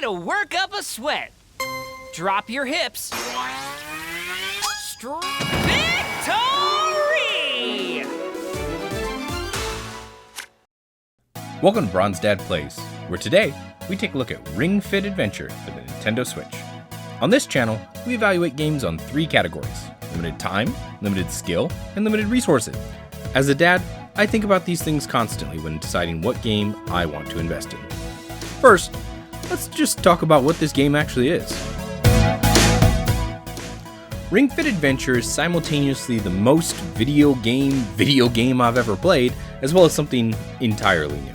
to work up a sweat. Drop your hips. Victory! Welcome to Bronze Dad Plays, where today we take a look at Ring Fit Adventure for the Nintendo Switch. On this channel, we evaluate games on 3 categories: limited time, limited skill, and limited resources. As a dad, I think about these things constantly when deciding what game I want to invest in. First, let's just talk about what this game actually is. Ring Fit Adventure is simultaneously the most video game I've ever played, as well as something entirely new.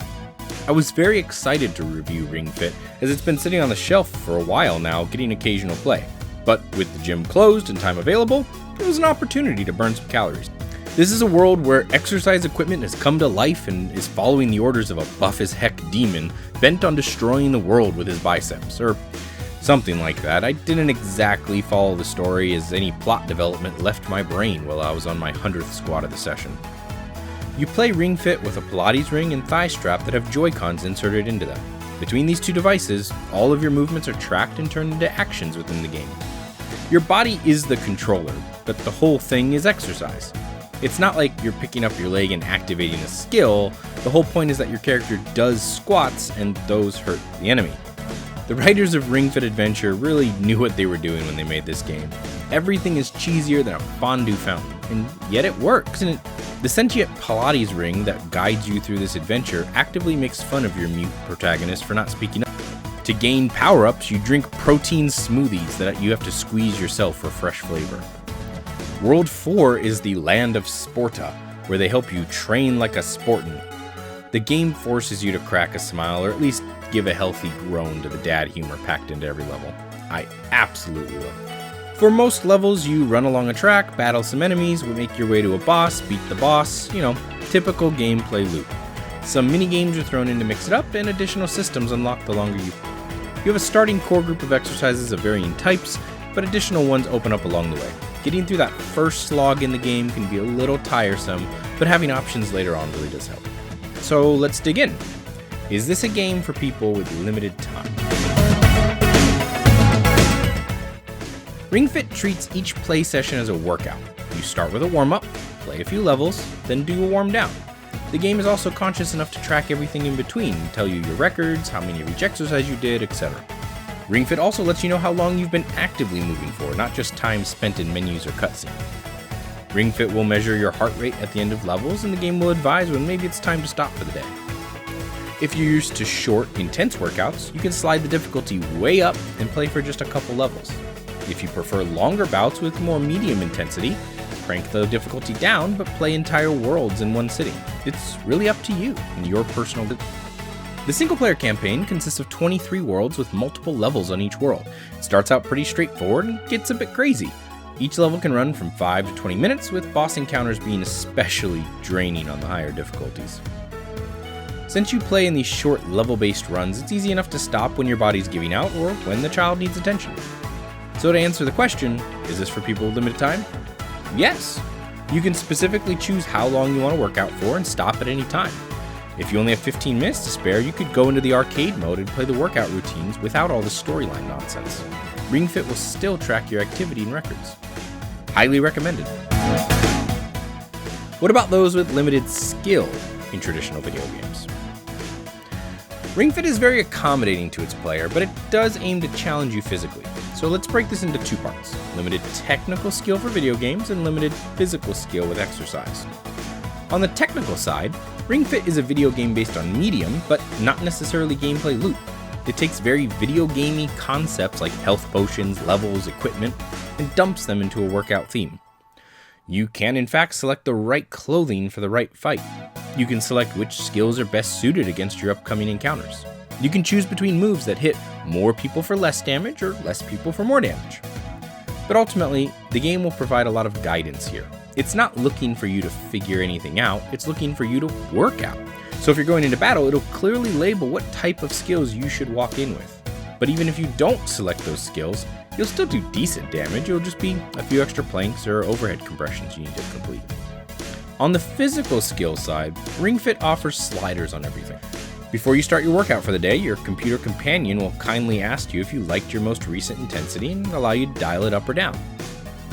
I was very excited to review Ring Fit, as it's been sitting on the shelf for a while now, getting occasional play. But with the gym closed and time available, it was an opportunity to burn some calories. This is a world where exercise equipment has come to life and is following the orders of a buff-as-heck demon bent on destroying the world with his biceps, or something like that. I didn't exactly follow the story, as any plot development left my brain while I was on my 100th squat of the session. You play Ring Fit with a Pilates ring and thigh strap that have Joy-Cons inserted into them. Between these 2 devices, all of your movements are tracked and turned into actions within the game. Your body is the controller, but the whole thing is exercise. It's not like you're picking up your leg and activating a skill. The whole point is that your character does squats, and those hurt the enemy. The writers of Ring Fit Adventure really knew what they were doing when they made this game. Everything is cheesier than a fondue fountain, and yet it works. And the sentient Pilates ring that guides you through this adventure actively makes fun of your mute protagonist for not speaking up. To gain power-ups, you drink protein smoothies that you have to squeeze yourself for fresh flavor. World 4 is the land of Sporta, where they help you train like a Sportin. The game forces you to crack a smile, or at least give a healthy groan to the dad humor packed into every level. I absolutely love it. For most levels, you run along a track, battle some enemies, make your way to a boss, beat the boss, typical gameplay loop. Some mini-games are thrown in to mix it up, and additional systems unlock the longer you play. You have a starting core group of exercises of varying types, but additional ones open up along the way. Getting through that first slog in the game can be a little tiresome, but having options later on really does help. So let's dig in. Is this a game for people with limited time? Ring Fit treats each play session as a workout. You start with a warm-up, play a few levels, then do a warm-down. The game is also conscious enough to track everything in between, tell you your records, how many of each exercise you did, etc. Ring Fit also lets you know how long you've been actively moving for, not just time spent in menus or cutscenes. Ring Fit will measure your heart rate at the end of levels, and the game will advise when maybe it's time to stop for the day. If you're used to short, intense workouts, you can slide the difficulty way up and play for just a couple levels. If you prefer longer bouts with more medium intensity, crank the difficulty down but play entire worlds in one sitting. It's really up to you and your personal. The single-player campaign consists of 23 worlds with multiple levels on each world. It starts out pretty straightforward and gets a bit crazy. Each level can run from 5 to 20 minutes, with boss encounters being especially draining on the higher difficulties. Since you play in these short level-based runs, it's easy enough to stop when your body's giving out or when the child needs attention. So to answer the question, is this for people with limited time? Yes! You can specifically choose how long you want to work out for and stop at any time. If you only have 15 minutes to spare, you could go into the arcade mode and play the workout routines without all the storyline nonsense. Ring Fit will still track your activity and records. Highly recommended. What about those with limited skill in traditional video games? Ring Fit is very accommodating to its player, but it does aim to challenge you physically. So let's break this into 2 parts: limited technical skill for video games and limited physical skill with exercise. On the technical side, Ring Fit is a video game based on medium, but not necessarily gameplay loop. It takes very video gamey concepts like health potions, levels, equipment, and dumps them into a workout theme. You can in fact select the right clothing for the right fight. You can select which skills are best suited against your upcoming encounters. You can choose between moves that hit more people for less damage or less people for more damage. But ultimately, the game will provide a lot of guidance here. It's not looking for you to figure anything out, it's looking for you to work out. So if you're going into battle, it'll clearly label what type of skills you should walk in with. But even if you don't select those skills, you'll still do decent damage. It'll just be a few extra planks or overhead compressions you need to complete. On the physical skill side, Ring Fit offers sliders on everything. Before you start your workout for the day, your computer companion will kindly ask you if you liked your most recent intensity and allow you to dial it up or down.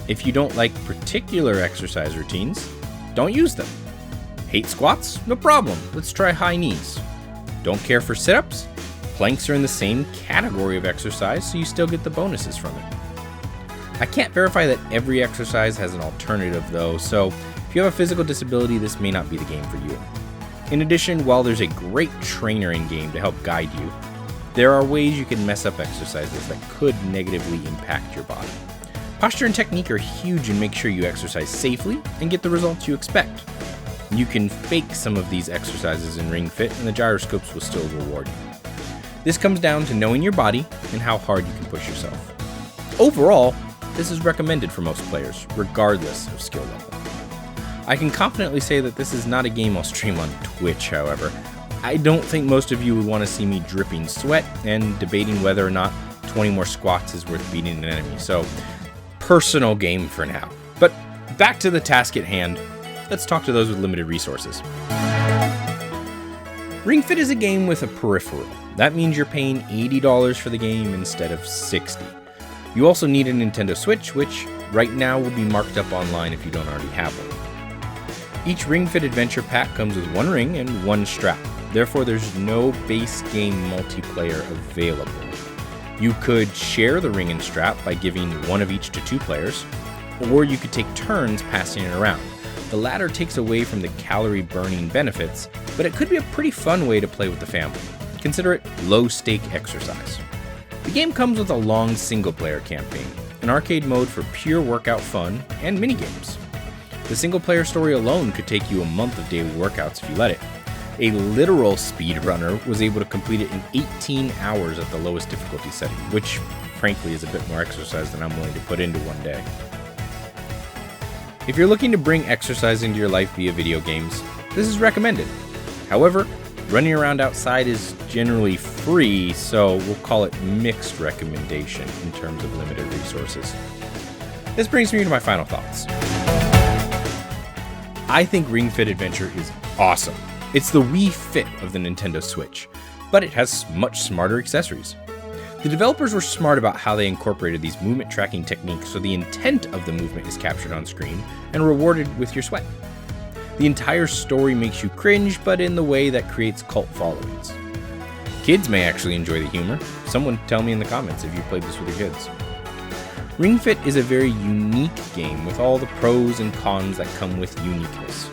If you don't like particular exercise routines, don't use them. Hate squats? No problem, let's try high knees. Don't care for sit-ups? Planks are in the same category of exercise, so you still get the bonuses from it. I can't verify that every exercise has an alternative though, so if you have a physical disability, this may not be the game for you. In addition, while there's a great trainer in-game to help guide you, there are ways you can mess up exercises that could negatively impact your body. Posture and technique are huge in making sure you exercise safely and get the results you expect. You can fake some of these exercises in Ring Fit and the gyroscopes will still reward you. This comes down to knowing your body and how hard you can push yourself. Overall, this is recommended for most players, regardless of skill level. I can confidently say that this is not a game I'll stream on Twitch, however. I don't think most of you would want to see me dripping sweat and debating whether or not 20 more squats is worth beating an enemy, so personal game for now. But back to the task at hand, let's talk to those with limited resources. Ring Fit is a game with a peripheral. That means you're paying $80 for the game instead of $60. You also need a Nintendo Switch, which right now will be marked up online if you don't already have one. Each Ring Fit Adventure Pack comes with one ring and one strap, therefore there's no base game multiplayer available. You could share the ring and strap by giving one of each to 2 players, or you could take turns passing it around. The latter takes away from the calorie burning benefits, but it could be a pretty fun way to play with the family. Consider it low-stake exercise. The game comes with a long single-player campaign, an arcade mode for pure workout fun, and minigames. The single-player story alone could take you a month of daily workouts if you let it. A literal speedrunner was able to complete it in 18 hours at the lowest difficulty setting, which frankly is a bit more exercise than I'm willing to put into one day. If you're looking to bring exercise into your life via video games, this is recommended. However, running around outside is generally free, so we'll call it mixed recommendation in terms of limited resources. This brings me to my final thoughts. I think Ring Fit Adventure is awesome. It's the Wii Fit of the Nintendo Switch, but it has much smarter accessories. The developers were smart about how they incorporated these movement tracking techniques so the intent of the movement is captured on screen and rewarded with your sweat. The entire story makes you cringe, but in the way that creates cult followings. Kids may actually enjoy the humor. Someone tell me in the comments if you played this with your kids. Ring Fit is a very unique game with all the pros and cons that come with uniqueness.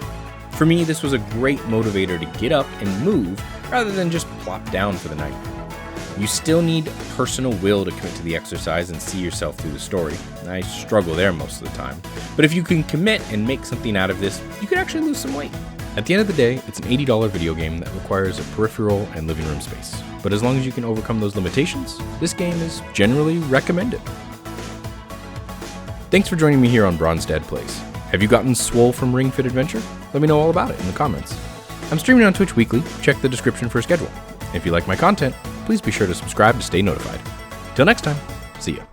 For me, this was a great motivator to get up and move rather than just plop down for the night. You still need personal will to commit to the exercise and see yourself through the story. I struggle there most of the time. But if you can commit and make something out of this, you could actually lose some weight. At the end of the day, it's an $80 video game that requires a peripheral and living room space. But as long as you can overcome those limitations, this game is generally recommended. Thanks for joining me here on Bronze Dad Plays. Have you gotten swole from Ring Fit Adventure? Let me know all about it in the comments. I'm streaming on Twitch weekly, check the description for a schedule. If you like my content, please be sure to subscribe to stay notified. Till next time, see ya.